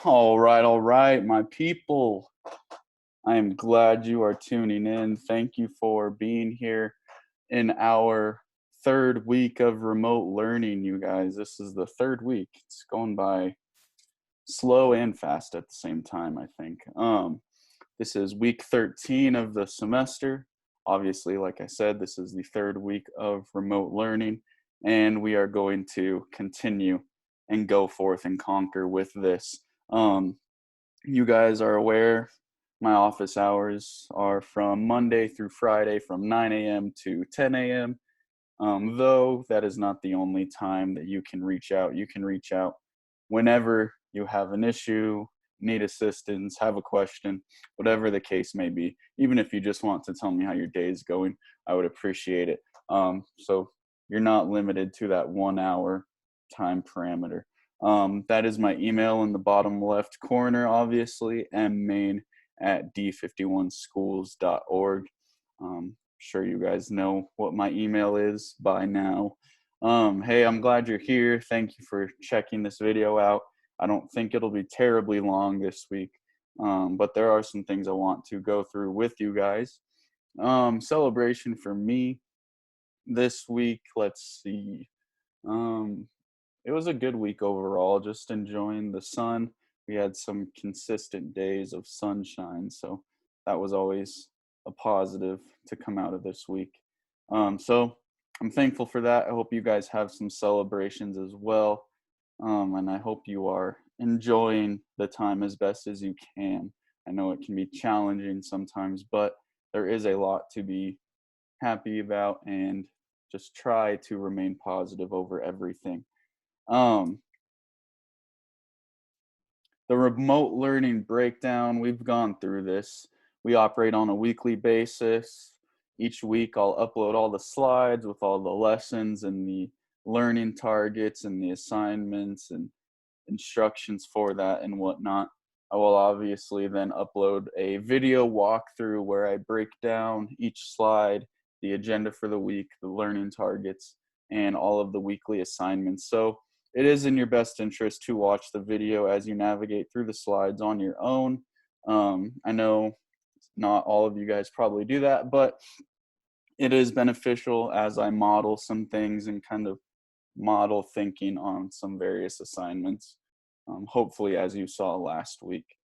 All right, my people. I am glad you are tuning in. Thank you for being here in our third week of remote learning, you guys. This is the third week. It's going by slow and fast at the same time, I think. This is week 13 of the semester. Obviously, like I said, this is the third week of remote learning, and we are going to continue and go forth and conquer with this. Um, you guys are aware my office hours are from Monday through Friday from 9 a.m. to 10 a.m. Though that is not the only time that you can reach out. You can reach out whenever you have an issue, need assistance, have a question, whatever the case may be. Even if you just want to tell me how your day is going, I would appreciate it. So you're not limited to that 1 hour time parameter. That is my email in the bottom left corner, obviously, mmain@d51schools.org. Sure you guys know what my email is by now. Hey, I'm glad you're here. Thank you for checking this video out. I don't think it'll be terribly long this week, but there are some things I want to go through with you guys. Celebration for me this week, let's see. It was a good week overall, just enjoying the sun. We had some consistent days of sunshine, so that was always a positive to come out of this week. So I'm thankful for that. I hope you guys have some celebrations as well. And I hope you are enjoying the time as best as you can. I know it can be challenging sometimes, but there is a lot to be happy about, and just try to remain positive over everything. Um, the remote learning breakdown, we've gone through this. We operate on a weekly basis. Each week I'll upload all the slides with all the lessons and the learning targets and the assignments and instructions for that and whatnot. I will obviously then upload a video walkthrough where I break down each slide, the agenda for the week, the learning targets, and all of the weekly assignments. So it is in your best interest to watch the video as you navigate through the slides on your own. I know not all of you guys probably do that, but it is beneficial as I model some things and kind of model thinking on some various assignments, hopefully as you saw last week.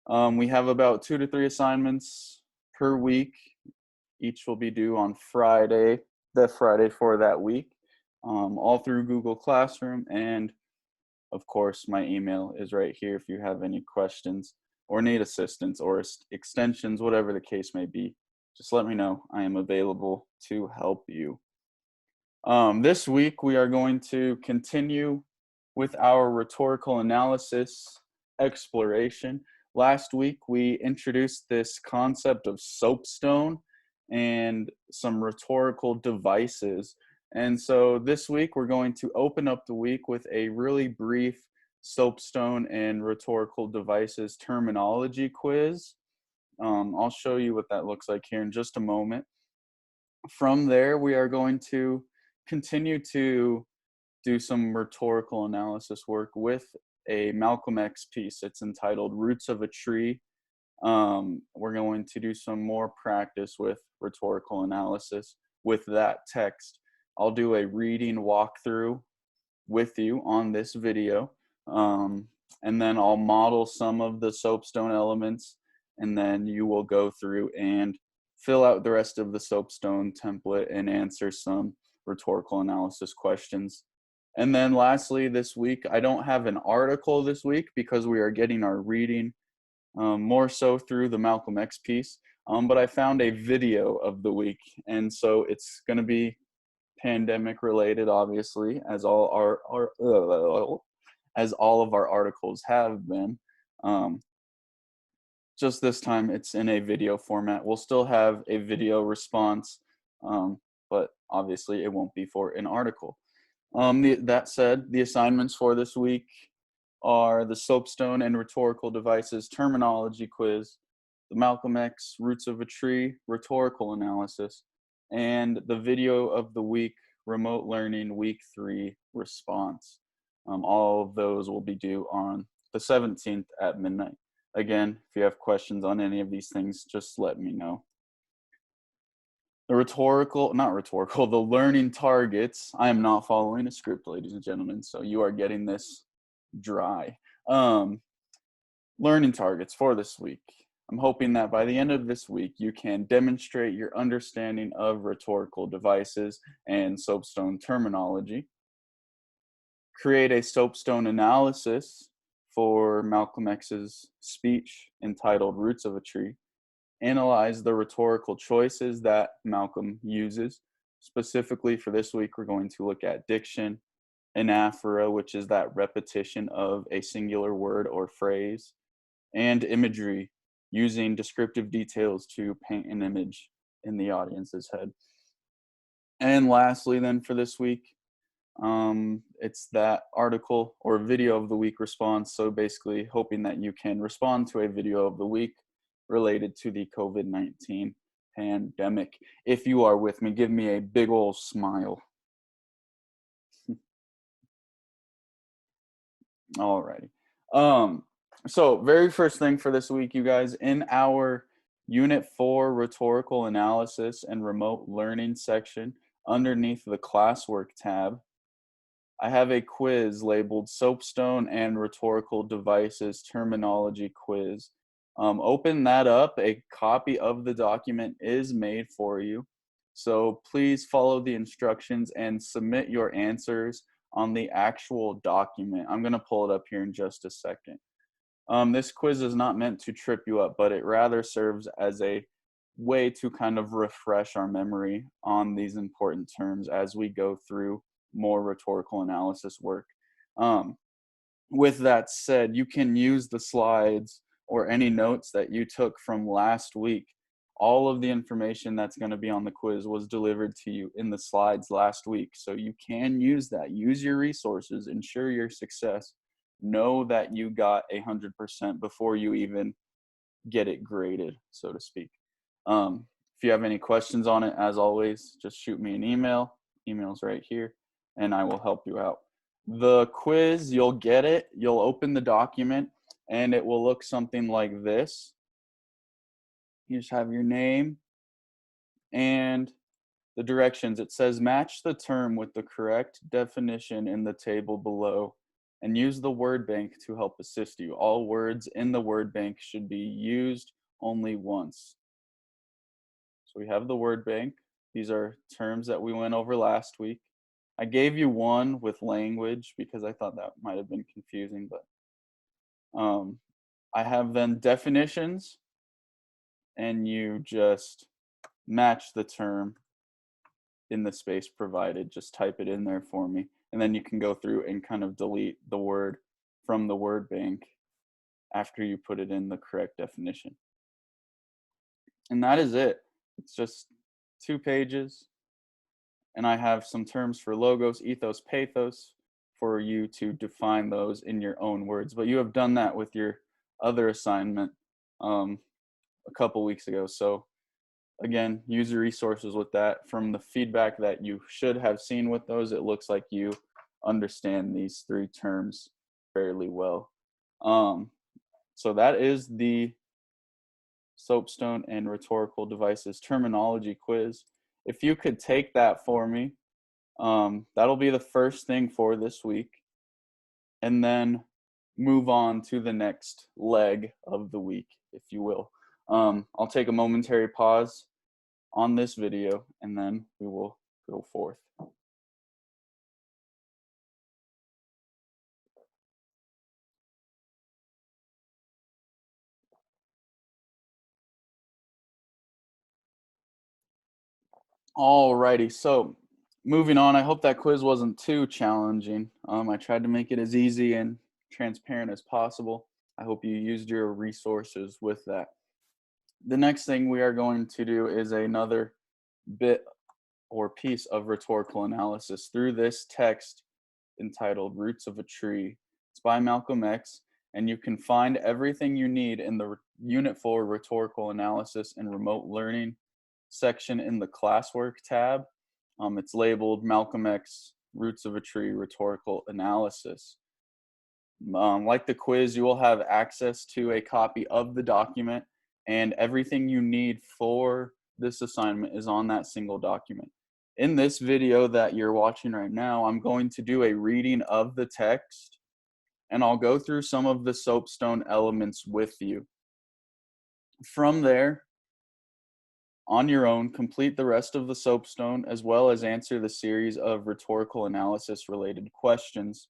We have about 2 to 3 assignments per week. Each will be due on Friday, the Friday for that week, all through Google Classroom. And of course, my email is right here if you have any questions or need assistance or extensions, whatever the case may be. Just let me know. I am available to help you. This week, we are going to continue with our rhetorical analysis exploration. Last week, we introduced this concept of soapstone and some rhetorical devices. And so this week, we're going to open up the week with a really brief soapstone and rhetorical devices terminology quiz. I'll show you what that looks like here in just a moment. From there, we are going to continue to do some rhetorical analysis work with a Malcolm X piece. It's entitled Roots of a Tree. We're going to do some more practice with rhetorical analysis with that text. I'll do a reading walkthrough with you on this video, and then I'll model some of the soapstone elements, and then you will go through and fill out the rest of the soapstone template and answer some rhetorical analysis questions. And then lastly, this week, I don't have an article this week because we are getting our reading more so through the Malcolm X piece, but I found a video of the week, and so it's going to be pandemic related, obviously, as all of our articles have been. Just this time, it's in a video format. We'll still have a video response, but obviously, it won't be for an article. That said, the assignments for this week are the soapstone and rhetorical devices terminology quiz, the Malcolm X Roots of a Tree rhetorical analysis, and the video of the week remote learning week 3 response. All of those will be due on the 17th at midnight. Again, if you have questions on any of these things, just let me know. The learning targets. I am not following a script, ladies and gentlemen, so you are getting this dry. Learning targets for this week. I'm hoping that by the end of this week, you can demonstrate your understanding of rhetorical devices and soapstone terminology, create a soapstone analysis for Malcolm X's speech entitled Roots of a Tree, analyze the rhetorical choices that Malcolm uses. Specifically for this week, we're going to look at diction, anaphora, which is that repetition of a singular word or phrase, and imagery, using descriptive details to paint an image in the audience's head. And lastly, then for this week, it's that article or video of the week response. So basically hoping that you can respond to a video of the week related to the COVID-19 pandemic. If you are with me, give me a big old smile. Alrighty. So very first thing for this week, you guys, in our Unit 4 Rhetorical Analysis and Remote Learning section, underneath the Classwork tab, I have a quiz labeled Soapstone and Rhetorical Devices Terminology Quiz. Open that up. A copy of the document is made for you. So please follow the instructions and submit your answers on the actual document. I'm going to pull it up here in just a second. This quiz is not meant to trip you up, but it rather serves as a way to kind of refresh our memory on these important terms as we go through more rhetorical analysis work. With that said, you can use the slides or any notes that you took from last week. All of the information that's going to be on the quiz was delivered to you in the slides last week. So you can use that. Use your resources, ensure your success. Know that you got 100% before you even get it graded, so to speak. If you have any questions on it, as always, just shoot me an email. Email's right here, and I will help you out. The quiz, you'll get it. You'll open the document, and it will look something like this. You just have your name and the directions. It says match the term with the correct definition in the table below and use the word bank to help assist you. All words in the word bank should be used only once. So we have the word bank. These are terms that we went over last week. I gave you one with language because I thought that might have been confusing, but I have then definitions, and you just match the term in the space provided. Just type it in there for me, and then you can go through and kind of delete the word from the word bank after you put it in the correct definition. And that is it. It's just 2 pages. And I have some terms for logos, ethos, pathos for you to define those in your own words. But you have done that with your other assignment a couple weeks ago. So again, use your resources with that. From the feedback that you should have seen with those, it looks like you understand these 3 terms fairly well. So that is the Soapstone and Rhetorical Devices Terminology Quiz. If you could take that for me, that'll be the first thing for this week, and then move on to the next leg of the week, if you will. I'll take a momentary pause on this video, and then we will go forth. Alrighty, so moving on. I hope that quiz wasn't too challenging. I tried to make it as easy and transparent as possible. I hope you used your resources with that. The next thing we are going to do is another bit or piece of rhetorical analysis through this text entitled Roots of a Tree. It's by Malcolm X, and you can find everything you need in the Unit 4 Rhetorical Analysis and Remote Learning section in the Classwork tab. It's labeled Malcolm X Roots of a Tree Rhetorical Analysis. Like the quiz, you will have access to a copy of the document, and everything you need for this assignment is on that single document. In this video that you're watching right now, I'm going to do a reading of the text, and I'll go through some of the soapstone elements with you. From there, on your own, complete the rest of the soapstone, as well as answer the series of rhetorical analysis related questions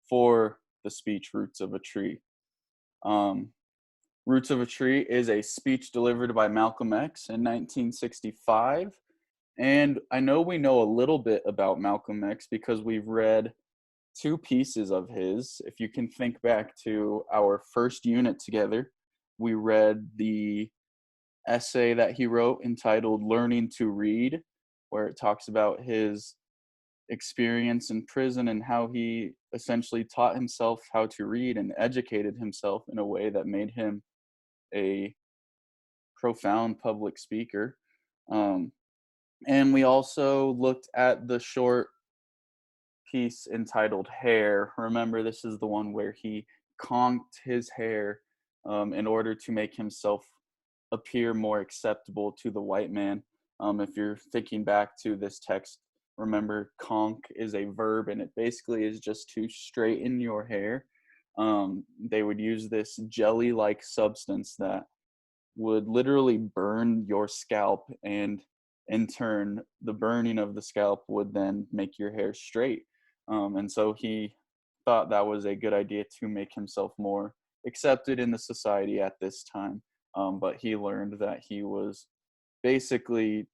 for the speech Roots of a Tree. Roots of a Tree is a speech delivered by Malcolm X in 1965. And I know we know a little bit about Malcolm X because we've read 2 pieces of his. If you can think back to our first unit together, we read the essay that he wrote entitled Learning to Read, where it talks about his experience in prison and how he essentially taught himself how to read and educated himself in a way that made him a profound public speaker. And we also looked at the short piece entitled Hair. Remember, this is the one where he conked his hair in order to make himself appear more acceptable to the white man. If you're thinking back to this text, remember conk is a verb, and it basically is just to straighten your hair. They would use this jelly-like substance that would literally burn your scalp, and in turn, the burning of the scalp would then make your hair straight. And so he thought that was a good idea to make himself more accepted in the society at this time. But he learned that he was basically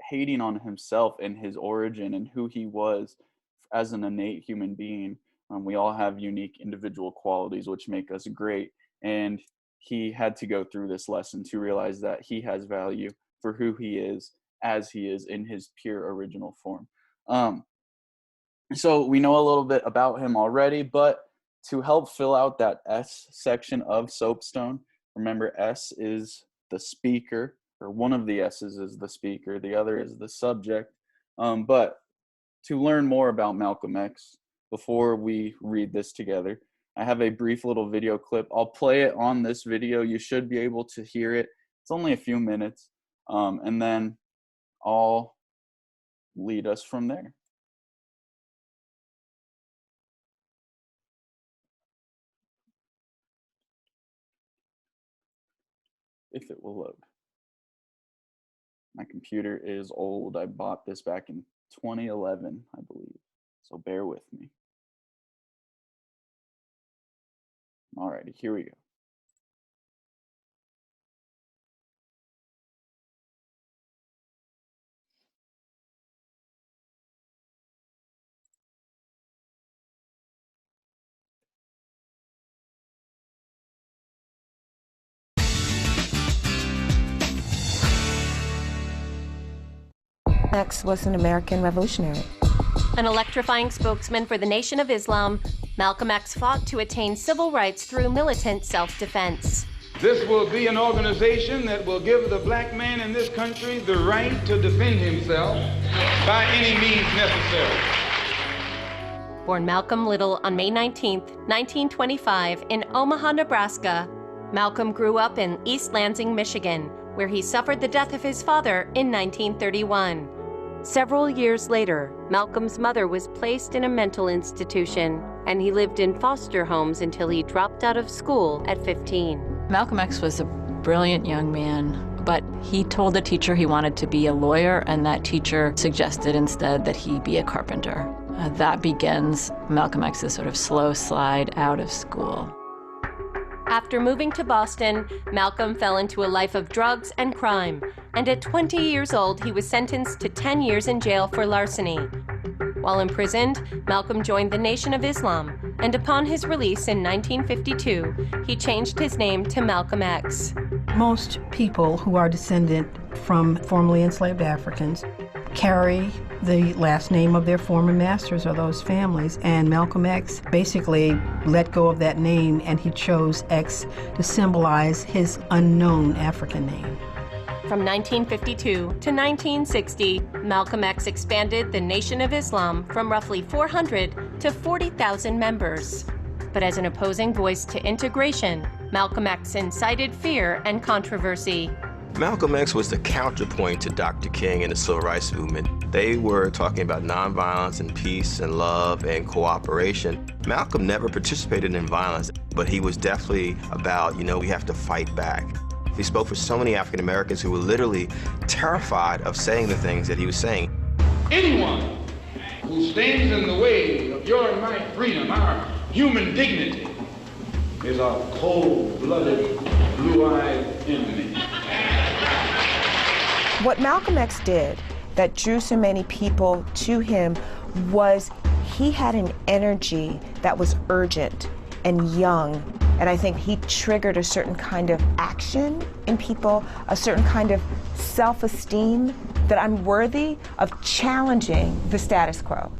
hating on himself and his origin and who he was as an innate human being. We all have unique individual qualities which make us great, and he had to go through this lesson to realize that he has value for who he is as he is in his pure original form. So we know a little bit about him already, but to help fill out that S section of Soapstone, remember S is the speaker, or one of the S's is the speaker, the other is the subject. But to learn more about Malcolm X, before we read this together, I have a brief little video clip. I'll play it on this video. You should be able to hear it. It's only a few minutes, and then I'll lead us from there. If it will load. My computer is old. I bought this back in 2011, I believe. So bear with me. Alrighty, here we go. X was an American revolutionary. An electrifying spokesman for the Nation of Islam, Malcolm X fought to attain civil rights through militant self-defense. This will be an organization that will give the black man in this country the right to defend himself by any means necessary. Born Malcolm Little on May 19, 1925 in Omaha, Nebraska, Malcolm grew up in East Lansing, Michigan, where he suffered the death of his father in 1931. Several years later, Malcolm's mother was placed in a mental institution, and he lived in foster homes until he dropped out of school at 15. Malcolm X was a brilliant young man, but he told the teacher he wanted to be a lawyer, and that teacher suggested instead that he be a carpenter. That begins Malcolm X's sort of slow slide out of school. After moving to Boston, Malcolm fell into a life of drugs and crime, and at 20 years old, he was sentenced to 10 years in jail for larceny. While imprisoned, Malcolm joined the Nation of Islam, and upon his release in 1952, he changed his name to Malcolm X. Most people who are descendant from formerly enslaved Africans carry the last name of their former masters or those families, and Malcolm X basically let go of that name, and he chose X to symbolize his unknown African name. From 1952 to 1960, Malcolm X expanded the Nation of Islam from roughly 400 to 40,000 members. But as an opposing voice to integration, Malcolm X incited fear and controversy. Malcolm X was the counterpoint to Dr. King and the Civil Rights Movement. They were talking about nonviolence and peace and love and cooperation. Malcolm never participated in violence, but he was definitely about, we have to fight back. He spoke for so many African Americans who were literally terrified of saying the things that he was saying. Anyone who stands in the way of your and my freedom, our human dignity, is a cold-blooded, blue-eyed enemy. What Malcolm X did that drew so many people to him was he had an energy that was urgent and young. And I think he triggered a certain kind of action in people, a certain kind of self-esteem that I'm worthy of challenging the status quo.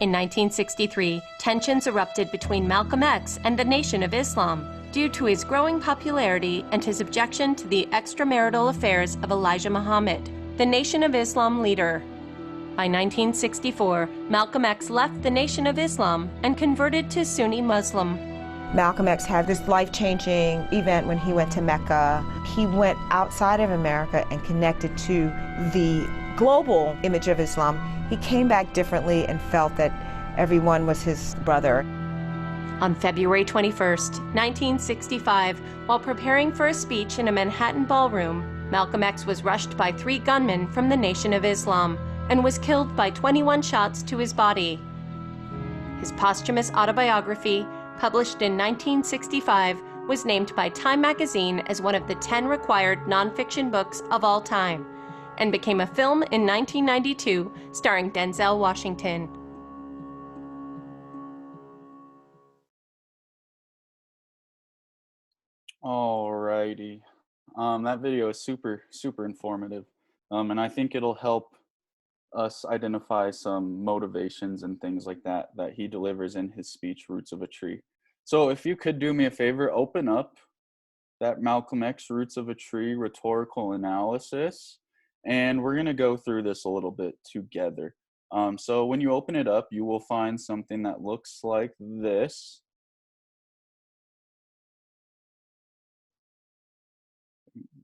In 1963, tensions erupted between Malcolm X and the Nation of Islam due to his growing popularity and his objection to the extramarital affairs of Elijah Muhammad, the Nation of Islam leader. By 1964, Malcolm X left the Nation of Islam and converted to Sunni Muslim. Malcolm X had this life-changing event when he went to Mecca. He went outside of America and connected to the global image of Islam. He came back differently and felt that everyone was his brother. On February 21st, 1965, while preparing for a speech in a Manhattan ballroom, Malcolm X was rushed by 3 gunmen from the Nation of Islam and was killed by 21 shots to his body. His posthumous autobiography, published in 1965, was named by Time magazine as one of the 10 required nonfiction books of all time, and became a film in 1992 starring Denzel Washington. Alrighty. That video is super informative. And I think it'll help us identify some motivations and things like that he delivers in his speech, Roots of a Tree. So if you could do me a favor, open up that Malcolm X Roots of a Tree rhetorical analysis, and we're going to go through this a little bit together. So when you open it up, you will find something that looks like this.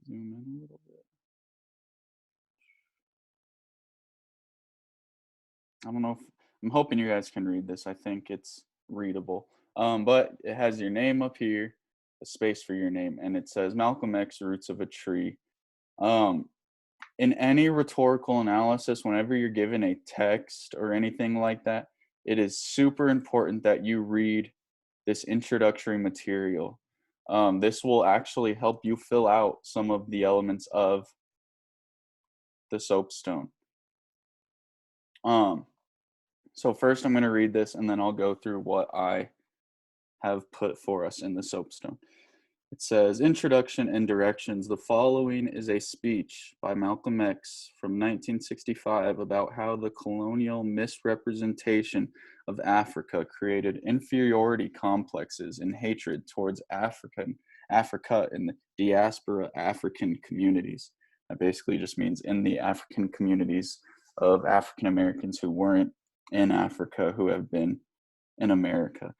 Zoom in a little bit. I don't know if, I'm hoping you guys can read this. I think it's readable. But it has your name up here, a space for your name, and it says Malcolm X Roots of a Tree. In any rhetorical analysis, whenever you're given a text or anything like that, it is super important that you read this introductory material. This will actually help you fill out some of the elements of the soapstone. So first I'm going to read this, and then I'll go through what I have put for us in the soapstone. It says, Introduction and Directions. The following is a speech by Malcolm X from 1965 about how the colonial misrepresentation of Africa created inferiority complexes and hatred towards Africa and the diaspora African communities. That basically just means in the African communities of African Americans who weren't in Africa, who have been in America.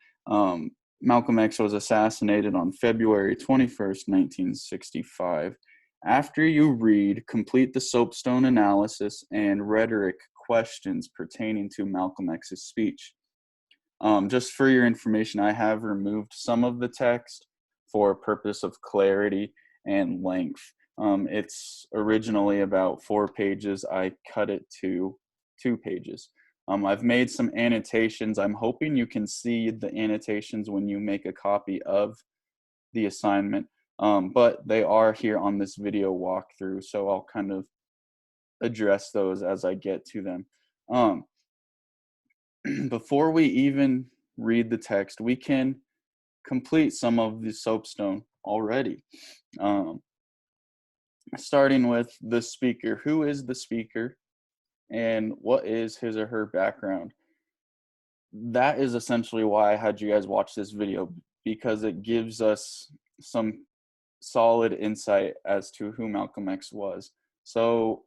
Malcolm X was assassinated on February 21st, 1965. After you read, complete the soapstone analysis and rhetoric questions pertaining to Malcolm X's speech. Just for your information, I have removed some of the text for a purpose of clarity and length. It's originally about 4 pages. I cut it to 2 pages. I've made some annotations. I'm hoping you can see the annotations when you make a copy of the assignment, but they are here on this video walkthrough, so I'll kind of address those as I get to them. Before we even read the text, we can complete some of the soapstone already. Starting with the speaker. Who is the speaker? And what is his or her background? That is essentially why I had you guys watch this video, because it gives us some solid insight as to who Malcolm X was. So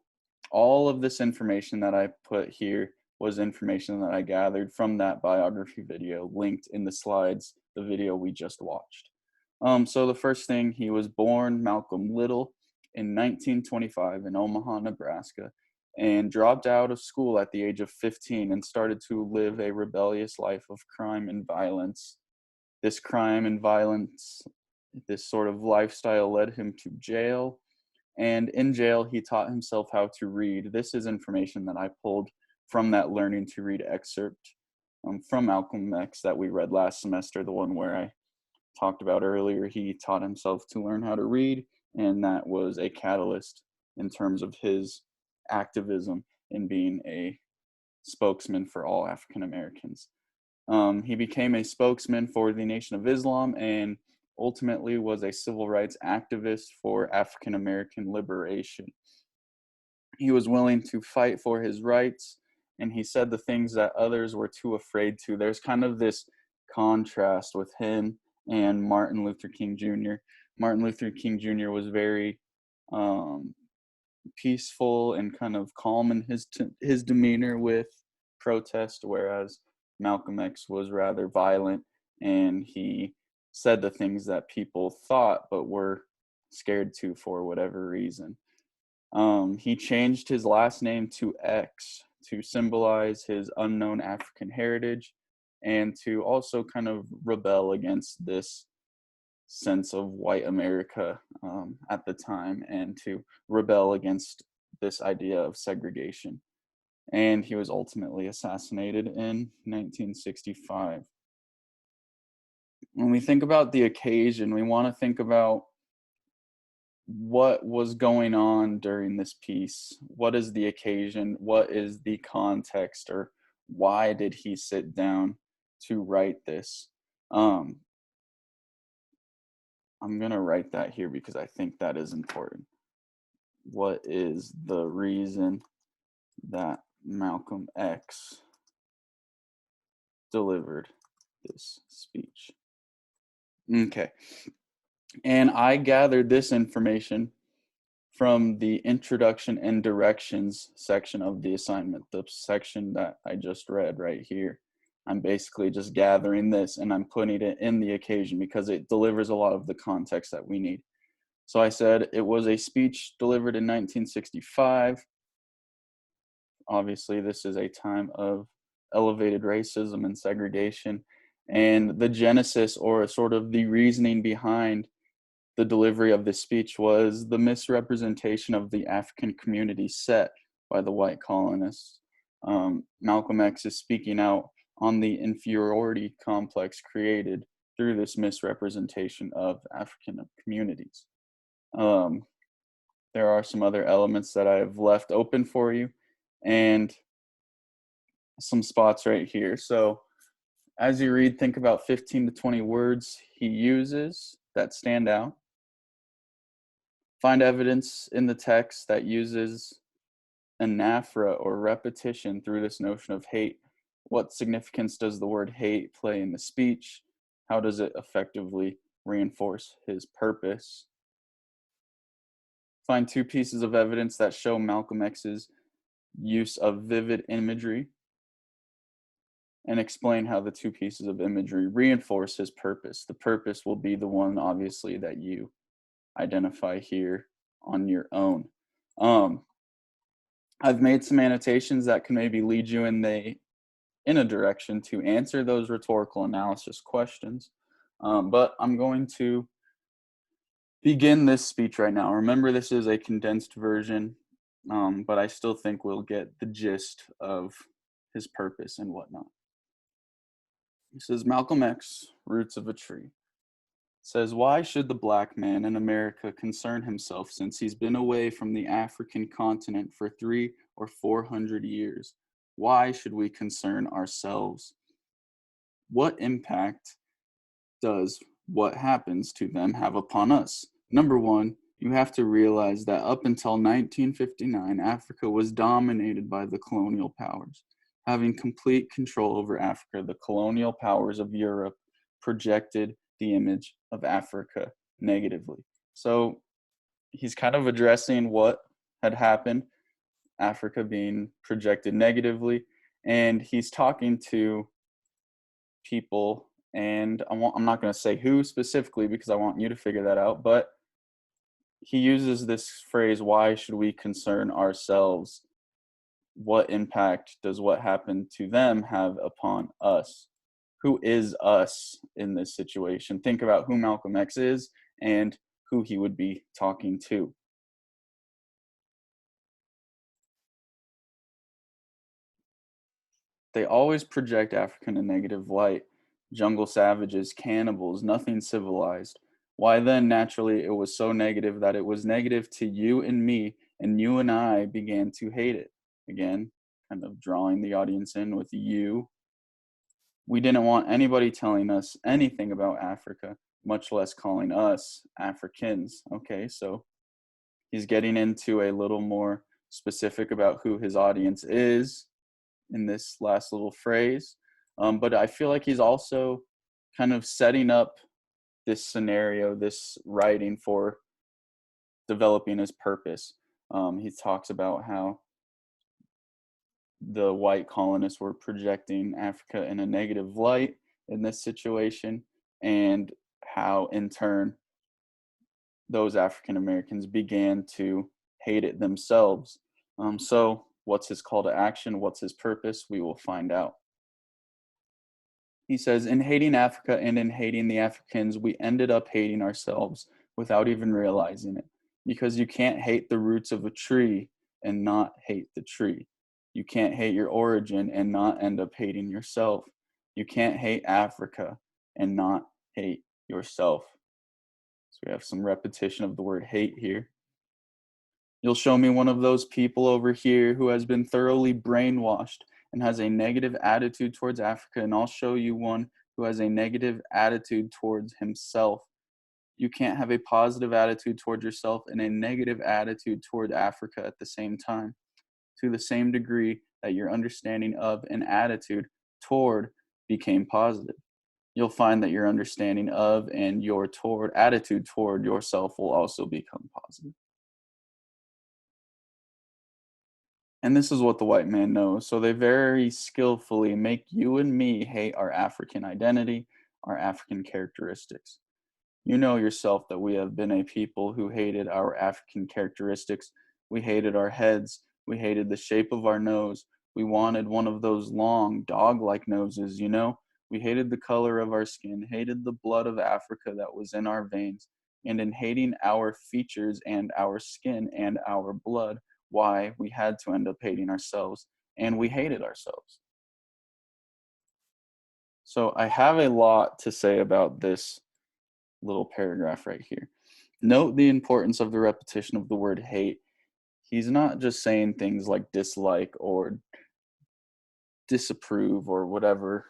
all of this information that I put here was information that I gathered from that biography video linked in the slides, the video we just watched. So the first thing, he was born Malcolm Little in 1925 in Omaha, Nebraska, and dropped out of school at the age of 15 and started to live a rebellious life of crime and violence. This crime and violence, this sort of lifestyle led him to jail, and in jail he taught himself how to read. This is information that I pulled from that Learning to Read excerpt from Malcolm X that we read last semester, the one where I talked about earlier. He taught himself to learn how to read, and that was a catalyst in terms of his activism in being a spokesman for all African Americans. He became a spokesman for the Nation of Islam and ultimately was a civil rights activist for African American liberation. He was willing to fight for his rights, and he said the things that others were too afraid to. There's kind of this contrast with him and Martin Luther King Jr. Martin Luther King Jr. was very peaceful and kind of calm in his demeanor with protest, whereas Malcolm X was rather violent, and he said the things that people thought but were scared to for whatever reason. He changed his last name to X to symbolize his unknown African heritage and to also kind of rebel against this sense of white America at the time, and to rebel against this idea of segregation. And he was ultimately assassinated in 1965. When we think about the occasion, we want to think about what was going on during this piece. What is the occasion? What is the context? Or why did he sit down to write this? I'm going to write that here because I think that is important. What is the reason that Malcolm X delivered this speech? Okay. And I gathered this information from the introduction and directions section of the assignment, the section that I just read right here. I'm basically just gathering this and I'm putting it in the occasion because it delivers a lot of the context that we need. So I said it was a speech delivered in 1965. Obviously, this is a time of elevated racism and segregation. And the genesis, or sort of the reasoning behind the delivery of this speech, was the misrepresentation of the African community set by the white colonists. Malcolm X is speaking out on the inferiority complex created through this misrepresentation of African communities. There are some other elements that I have left open for you, and some spots right here. So as you read, think about 15 to 20 words he uses that stand out. Find evidence in the text that uses anaphora or repetition through this notion of hate. What significance does the word hate play in the speech? How does it effectively reinforce his purpose? Find two pieces of evidence that show Malcolm X's use of vivid imagery, and explain how the two pieces of imagery reinforce his purpose. The purpose will be the one, obviously, that you identify here on your own. I've made some annotations that can maybe lead you in a direction to answer those rhetorical analysis questions. But I'm going to begin this speech right now. Remember, this is a condensed version, but I still think we'll get the gist of his purpose and whatnot. He says, Malcolm X, Roots of a Tree, says, why should the black man in America concern himself since he's been away from the African continent for 300 or 400 years? Why should we concern ourselves? What impact does what happens to them have upon us? Number one, you have to realize that up until 1959, Africa was dominated by the colonial powers. Having complete control over Africa, the colonial powers of Europe projected the image of Africa negatively. So he's kind of addressing what had happened, Africa being projected negatively, and he's talking to people, and I'm not going to say who specifically because I want you to figure that out, but he uses this phrase, why should we concern ourselves? What impact does what happened to them have upon us? Who is us in this situation? Think about who Malcolm X is and who he would be talking to. They always project Africa in a negative light. Jungle savages, cannibals, nothing civilized. Why then, naturally, it was so negative that it was negative to you and me, and you and I began to hate it. Again, kind of drawing the audience in with you. We didn't want anybody telling us anything about Africa, much less calling us Africans. Okay, so he's getting into a little more specific about who his audience is in this last little phrase. But I feel like he's also kind of setting up this scenario, this writing for developing his purpose. He talks about how the white colonists were projecting Africa in a negative light in this situation, and how in turn those African Americans began to hate it themselves. So what's his call to action? What's his purpose? We will find out. He says, in hating Africa and in hating the Africans, we ended up hating ourselves without even realizing it. Because you can't hate the roots of a tree and not hate the tree. You can't hate your origin and not end up hating yourself. You can't hate Africa and not hate yourself. So we have some repetition of the word hate here. You'll show me one of those people over here who has been thoroughly brainwashed and has a negative attitude towards Africa, and I'll show you one who has a negative attitude towards himself. You can't have a positive attitude toward yourself and a negative attitude toward Africa at the same time. To the same degree that your understanding of and attitude toward became positive, you'll find that your understanding of and your attitude toward yourself will also become positive. And this is what the white man knows. So they very skillfully make you and me hate our African identity, our African characteristics. You know yourself that we have been a people who hated our African characteristics. We hated our heads. We hated the shape of our nose. We wanted one of those long, dog-like noses, you know? We hated the color of our skin, hated the blood of Africa that was in our veins. And in hating our features and our skin and our blood, why we had to end up hating ourselves, and we hated ourselves. So I have a lot to say about this little paragraph right here. Note the importance of the repetition of the word hate. He's not just saying things like dislike or disapprove or whatever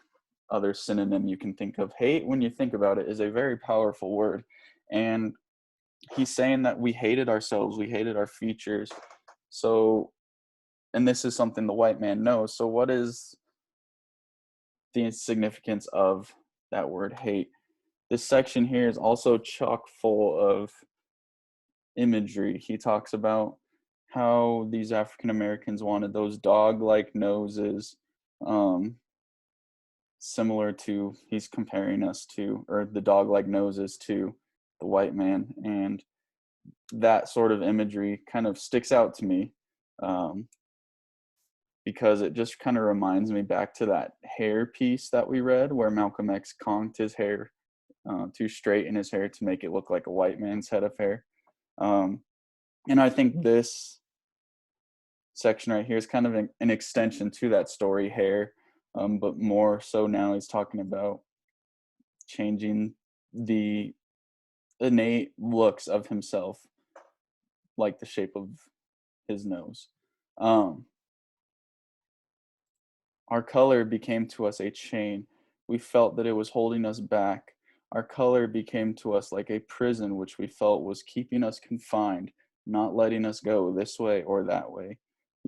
other synonym you can think of. Hate, when you think about it, is a very powerful word. And he's saying that we hated ourselves, we hated our features. So, and this is something the white man knows. So what is the significance of that word hate? This section here is also chock full of imagery. He talks about how these African Americans wanted those dog-like noses, similar to, he's comparing us to, or the dog-like noses to the white man. And that sort of imagery kind of sticks out to me, because it just kind of reminds me back to that hair piece that we read where Malcolm X conked his hair to straighten his hair to make it look like a white man's head of hair. And I think this section right here is kind of an extension to that story, hair, but more so now he's talking about changing the innate looks of himself, like the shape of his nose. Our color became to us a chain. We felt that it was holding us back. Our color became to us like a prison which we felt was keeping us confined, not letting us go this way or that way.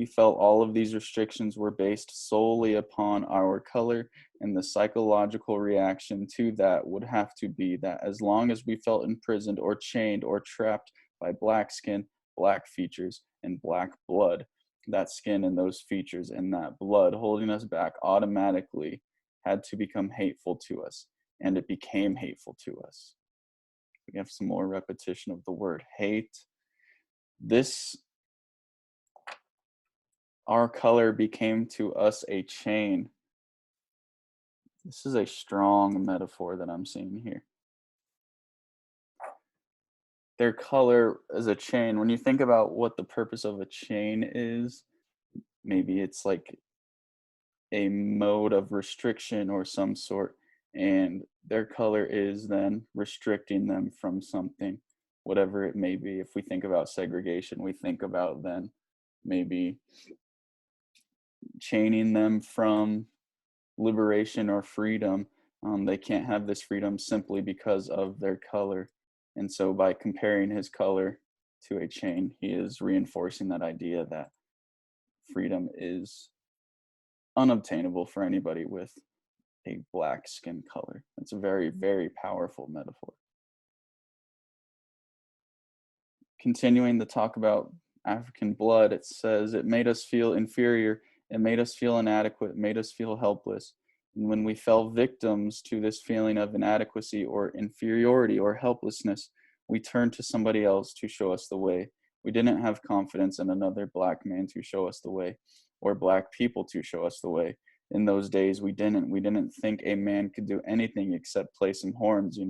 We felt all of these restrictions were based solely upon our color, and the psychological reaction to that would have to be that as long as we felt imprisoned or chained or trapped by black skin, black features, and black blood, that skin and those features and that blood holding us back automatically had to become hateful to us, and it became hateful to us. We have some more repetition of the word hate. Our color became to us a chain. This is a strong metaphor that I'm seeing here. Their color is a chain. When you think about what the purpose of a chain is, maybe it's like a mode of restriction or some sort, and their color is then restricting them from something, whatever it may be. If we think about segregation, we think about then maybe chaining them from liberation or freedom. They can't have this freedom simply because of their color. And so by comparing his color to a chain, he is reinforcing that idea that freedom is unobtainable for anybody with a black skin color. It's a very, very powerful metaphor. Continuing to talk about African blood, it says, it made us feel inferior, it made us feel inadequate, it made us feel helpless. And when we fell victims to this feeling of inadequacy or inferiority or helplessness, we turned to somebody else to show us the way. We didn't have confidence in another black man to show us the way, or black people to show us the way. In those days, we didn't think a man could do anything except play some horns,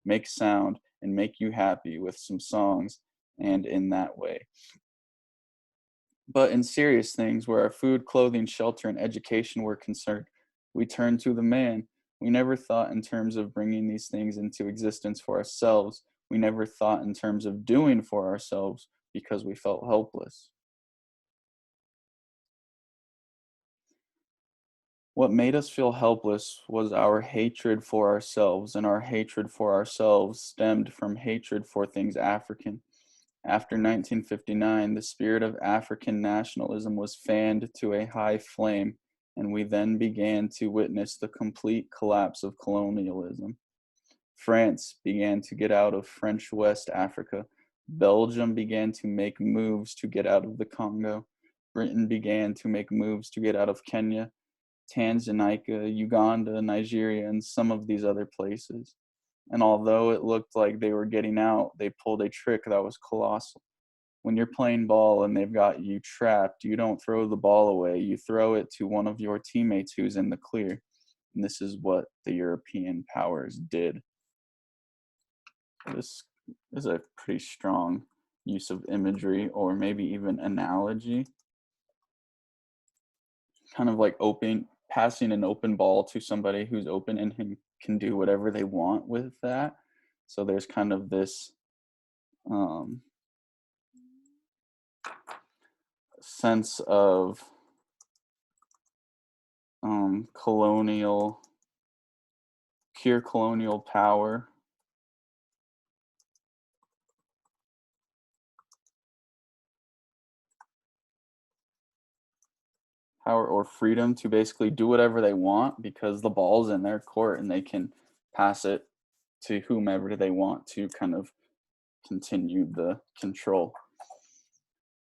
make sound and make you happy with some songs, and in that way. But in serious things, where our food, clothing, shelter, and education were concerned, we turned to the man. We never thought in terms of bringing these things into existence for ourselves. We never thought in terms of doing for ourselves because we felt helpless. What made us feel helpless was our hatred for ourselves, and our hatred for ourselves stemmed from hatred for things African. After 1959, the spirit of African nationalism was fanned to a high flame, and we then began to witness the complete collapse of colonialism. France began to get out of French West Africa. Belgium began to make moves to get out of the Congo. Britain began to make moves to get out of Kenya, Tanzania, Uganda, Nigeria, and some of these other places. And although it looked like they were getting out, they pulled a trick that was colossal. When you're playing ball and they've got you trapped, you don't throw the ball away. You throw it to one of your teammates who's in the clear. And this is what the European powers did. This is a pretty strong use of imagery, or maybe even analogy. Kind of like passing an open ball to somebody who's open and can do whatever they want with that. So there's kind of this sense of pure colonial power. Power or freedom to basically do whatever they want because the ball's in their court and they can pass it to whomever they want to kind of continue the control.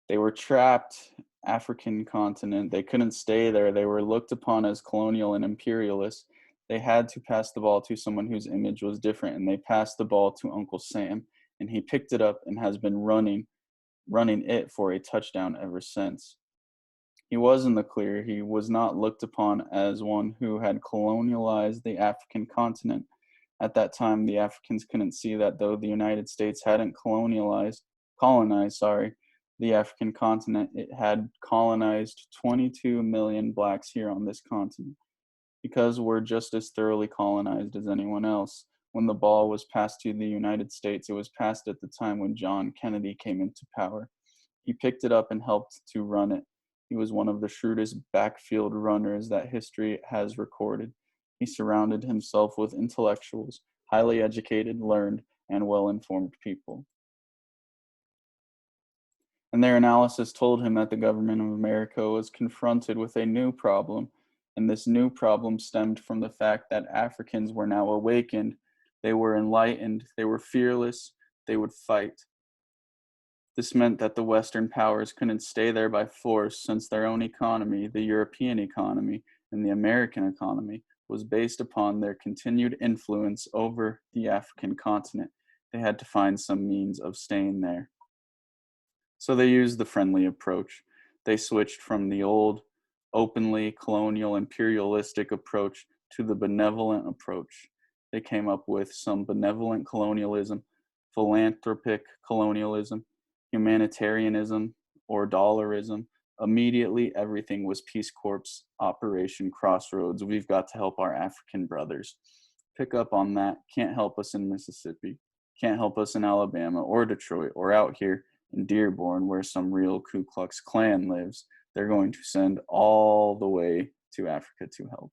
They were trapped, African continent. They couldn't stay there. They were looked upon as colonial and imperialist. They had to pass the ball to someone whose image was different, and they passed the ball to Uncle Sam, and he picked it up and has been running it for a touchdown ever since. He was in the clear. He was not looked upon as one who had colonialized the African continent. At that time, the Africans couldn't see that though the United States hadn't colonized the African continent, it had colonized 22 million blacks here on this continent. Because we're just as thoroughly colonized as anyone else. When the ball was passed to the United States, it was passed at the time when John Kennedy came into power. He picked it up and helped to run it. He was one of the shrewdest backfield runners that history has recorded. He surrounded himself with intellectuals, highly educated, learned, and well-informed people. And their analysis told him that the government of America was confronted with a new problem, and this new problem stemmed from the fact that Africans were now awakened, they were enlightened, they were fearless, they would fight. This meant that the Western powers couldn't stay there by force, since their own economy, the European economy and the American economy, was based upon their continued influence over the African continent. They had to find some means of staying there. So they used the friendly approach. They switched from the old, openly colonial, imperialistic approach to the benevolent approach. They came up with some benevolent colonialism, philanthropic colonialism, humanitarianism, or dollarism. Immediately, everything was Peace Corps, Operation Crossroads. We've got to help our African brothers. Pick up on that. Can't help us in Mississippi. Can't help us in Alabama or Detroit or out here in Dearborn, where some real Ku Klux Klan lives. They're going to send all the way to Africa to help.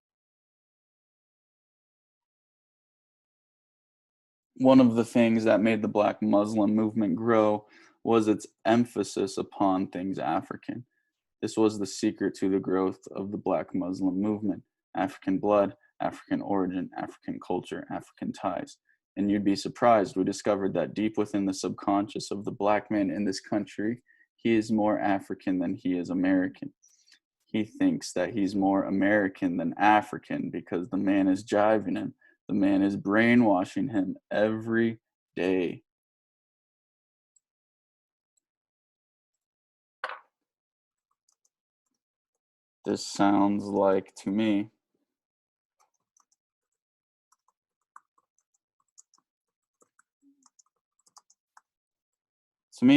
One of the things that made the Black Muslim movement grow was its emphasis upon things African. This was the secret to the growth of the Black Muslim movement: African blood, African origin, African culture, African ties. And you'd be surprised, we discovered that deep within the subconscious of the Black man in this country, he is more African than he is American. He thinks that he's more American than African because the man is jiving him. The man is brainwashing him every day. This sounds like, to me,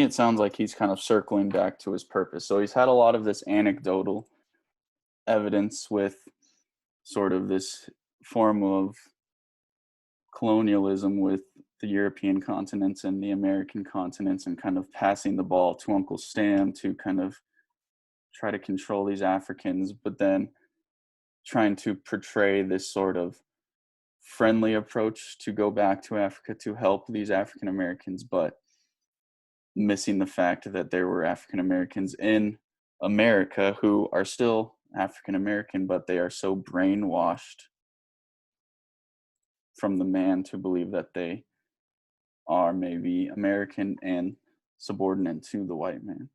it sounds like he's kind of circling back to his purpose. So he's had a lot of this anecdotal evidence with sort of this form of colonialism with the European continents and the American continents, and kind of passing the ball to Uncle Sam to kind of try to control these Africans, but then trying to portray this sort of friendly approach to go back to Africa to help these African Americans, but missing the fact that there were African Americans in America who are still African American, but they are so brainwashed from the man to believe that they are maybe American and subordinate to the white man.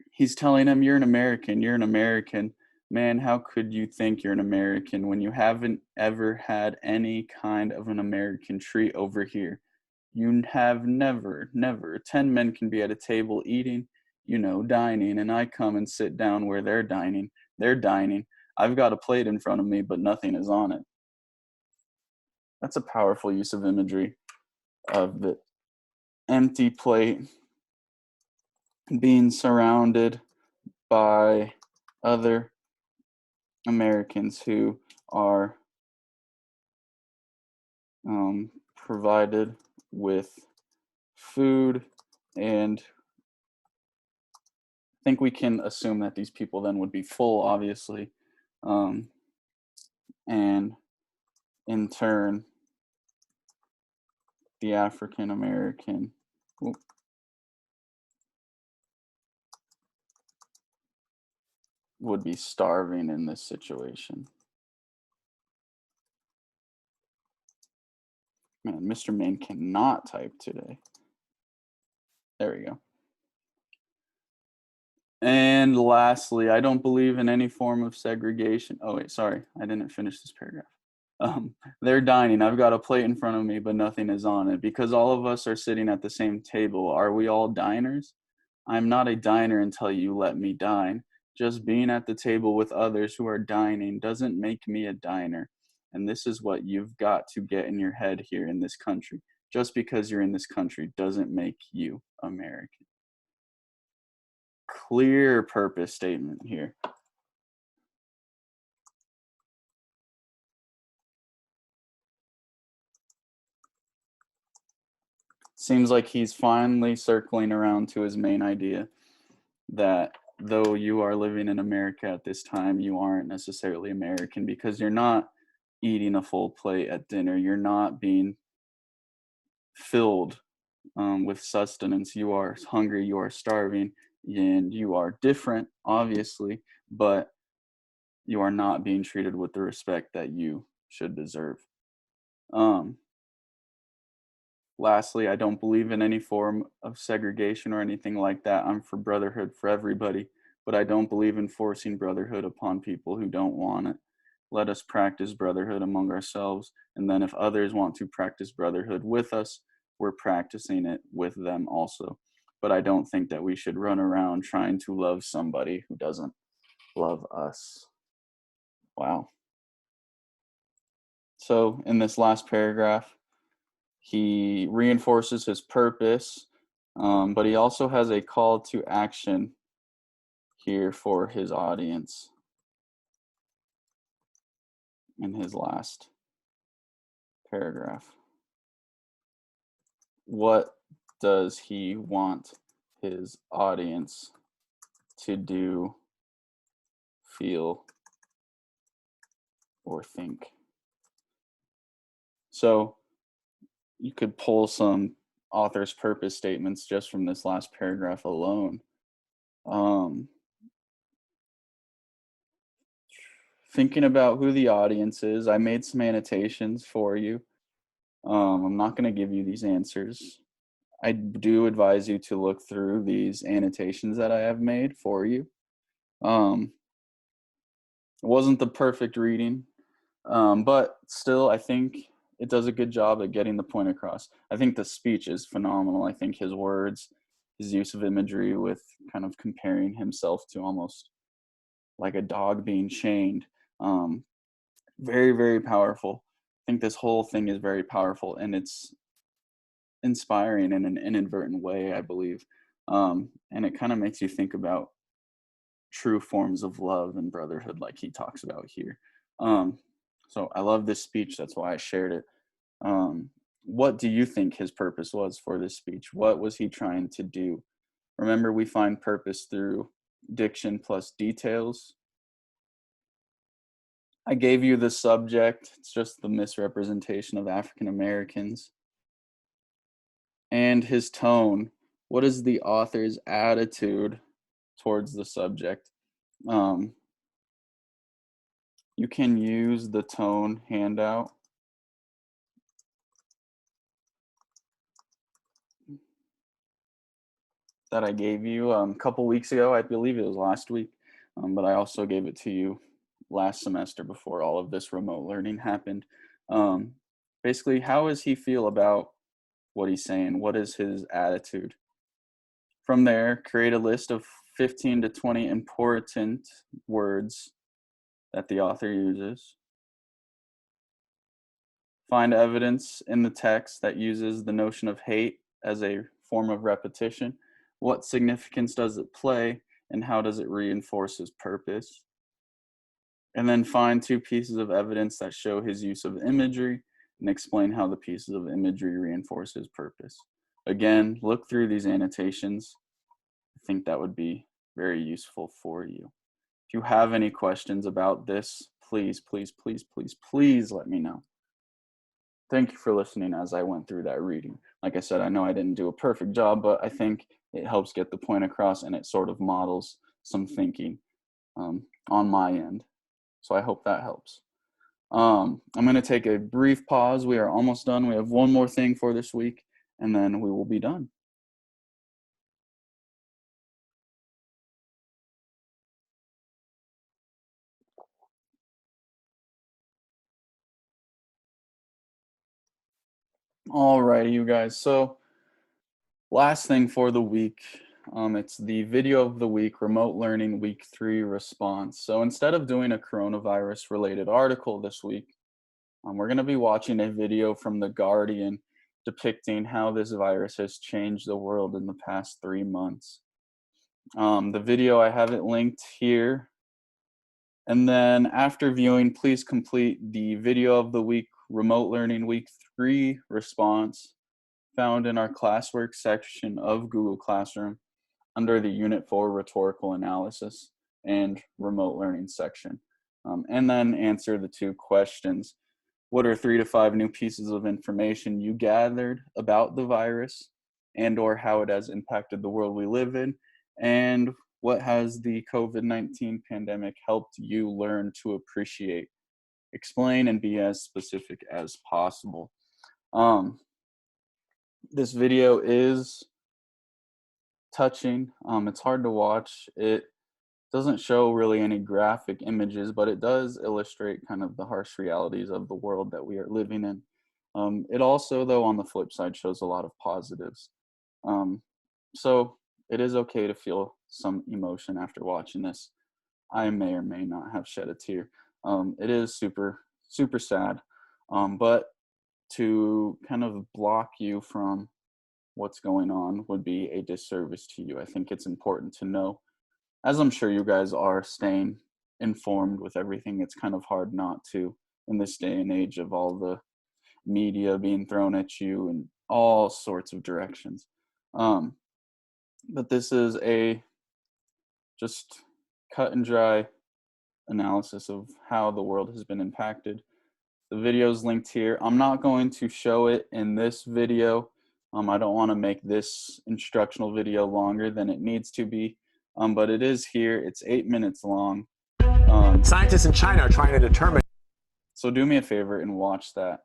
He's telling him, you're an American, you're an American. Man, how could you think you're an American when you haven't ever had any kind of an American treat over here? You have never. 10 men can be at a table eating, dining, and I come and sit down where they're dining. They're dining. I've got a plate in front of me, but nothing is on it. That's a powerful use of imagery of the empty plate being surrounded by other Americans who are provided with food, and I think we can assume that these people then would be full, obviously, and in turn the African American would be starving in this situation. Man, Mr. Maine cannot type today. There we go. And lastly, I don't believe in any form of segregation. Oh, wait, sorry. I didn't finish this paragraph. They're dining. I've got a plate in front of me, but nothing is on it. Because all of us are sitting at the same table, are we all diners? I'm not a diner until you let me dine. Just being at the table with others who are dining doesn't make me a diner. And this is what you've got to get in your head here in this country. Just because you're in this country doesn't make you American. Clear purpose statement here. Seems like he's finally circling around to his main idea that though you are living in America at this time, you aren't necessarily American because you're not eating a full plate at dinner. You're not being filled with sustenance. You are hungry, you are starving, and you are different, obviously, but you are not being treated with the respect that you should deserve. Um, Lastly, I don't believe in any form of segregation or anything like that. I'm for brotherhood for everybody, but I don't believe in forcing brotherhood upon people who don't want it. Let us practice brotherhood among ourselves, and then if others want to practice brotherhood with us, we're practicing it with them also. But I don't think that we should run around trying to love somebody who doesn't love us. Wow. So in this last paragraph, he reinforces his purpose, but he also has a call to action here for his audience in his last paragraph. What does he want his audience to do, feel, or think? So you could pull some author's purpose statements just from this last paragraph alone. Thinking about who the audience is, I made some annotations for you. I'm not going to give you these answers. I do advise you to look through these annotations that I have made for you. It wasn't the perfect reading, but still, I think it does a good job at getting the point across. I think the speech is phenomenal. I think his words, his use of imagery with kind of comparing himself to almost like a dog being chained. Very, very powerful. I think this whole thing is very powerful, and it's inspiring in an inadvertent way, I believe. And it kind of makes you think about true forms of love and brotherhood like he talks about here. So I love this speech. That's why I shared it. What do you think his purpose was for this speech? What was he trying to do? Remember, we find purpose through diction plus details. I gave you the subject. It's just the misrepresentation of African Americans. And his tone. What is the author's attitude towards the subject? You can use the tone handout. That I gave you a couple weeks ago. I believe it was last week, but I also gave it to you last semester before all of this remote learning happened. Basically, how does he feel about what he's saying? What is his attitude? From there, create a list of 15 to 20 important words that the author uses. Find evidence in the text that uses the notion of hate as a form of repetition. What significance does it play, and how does it reinforce his purpose? And then find 2 pieces of evidence that show his use of imagery and explain how the pieces of imagery reinforce his purpose. Again, look through these annotations. I think that would be very useful for you. If you have any questions about this, please, please, please, please, please let me know. Thank you for listening as I went through that reading. Like I said, I know I didn't do a perfect job, but I think it helps get the point across, and it sort of models some thinking on my end. So I hope that helps. I'm going to take a brief pause. We are almost done. We have one more thing for this week, and then we will be done. Alrighty, you guys. So last thing for the week, it's the video of the week, remote learning week 3 response. So instead of doing a coronavirus related article this week, we're going to be watching a video from The Guardian depicting how this virus has changed the world in the past 3 months. The video, I have it linked here. And then after viewing, please complete the video of the week, remote learning week 3 response found in our classwork section of Google Classroom under the Unit 4 rhetorical analysis and remote learning section. And then answer the 2 questions. What are 3 to 5 new pieces of information you gathered about the virus? and or how it has impacted the world we live in, and what has the COVID-19 pandemic helped you learn to appreciate. Explain and be as specific as possible. This video is touching. It's hard to watch. It doesn't show really any graphic images, but it does illustrate kind of the harsh realities of the world that we are living in. It also, though, on the flip side, shows a lot of positives. So it is okay to feel some emotion after watching this. I may or may not have shed a tear. It is super, super sad. But to kind of block you from what's going on would be a disservice to you. I think it's important to know, as I'm sure you guys are, staying informed with everything. It's kind of hard not to in this day and age of all the media being thrown at you in all sorts of directions. But this is a just cut and dry analysis of how the world has been impacted. The video is linked here. I'm not going to show it in this video. I don't want to make this instructional video longer than it needs to be, but it is here. It's 8 minutes long. Scientists in China are trying to determine. So do me a favor and watch that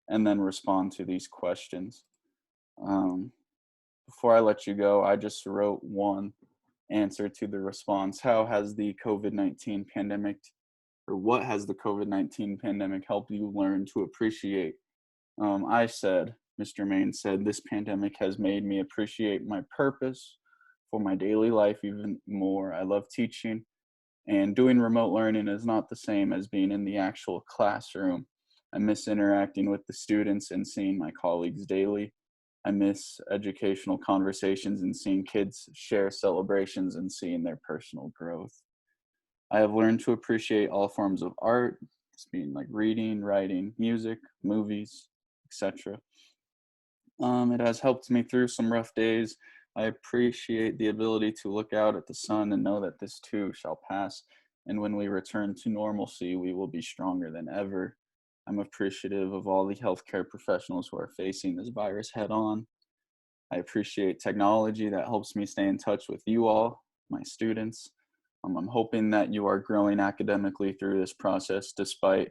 and then respond to these questions. Before I let you go, I just wrote one answer to the response. How has the COVID-19 pandemic, or what has the COVID-19 pandemic helped you learn to appreciate? I said, Mr. Main said, this pandemic has made me appreciate my purpose for my daily life even more. I love teaching, and doing remote learning is not the same as being in the actual classroom. I miss interacting with the students and seeing my colleagues daily. I miss educational conversations and seeing kids share celebrations and seeing their personal growth. I have learned to appreciate all forms of art, being like reading, writing, music, movies, etc. It has helped me through some rough days. I appreciate the ability to look out at the sun and know that this too shall pass. And when we return to normalcy, we will be stronger than ever. I'm appreciative of all the healthcare professionals who are facing this virus head on. I appreciate technology that helps me stay in touch with you all, my students. I'm hoping that you are growing academically through this process despite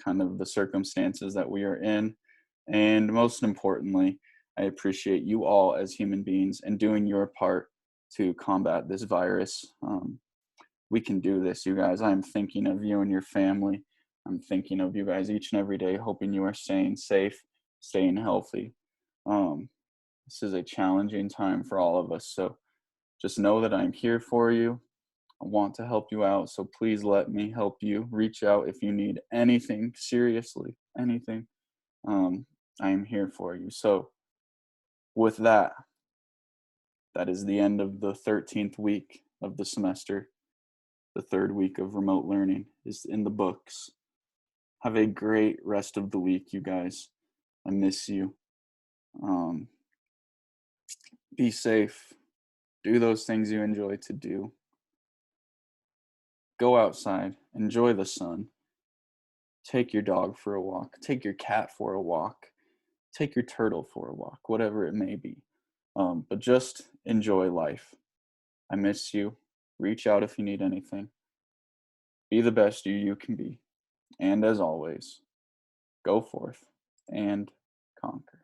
kind of the circumstances that we are in. And most importantly, I appreciate you all as human beings and doing your part to combat this virus. We can do this, you guys. I'm thinking of you and your family. I'm thinking of you guys each and every day, hoping you are staying safe, staying healthy. This is a challenging time for all of us, so just know that I'm here for you. I want to help you out, so please let me help you. Reach out if you need anything, seriously, anything. I am here for you. So with that, that is the end of the 13th week of the semester. The third week of remote learning is in the books. Have a great rest of the week, you guys. I miss you. Be safe. Do those things you enjoy to do. Go outside. Enjoy the sun. Take your dog for a walk. Take your cat for a walk. Take your turtle for a walk, whatever it may be. But just enjoy life. I miss you. Reach out if you need anything. Be the best you can be. And as always, go forth and conquer.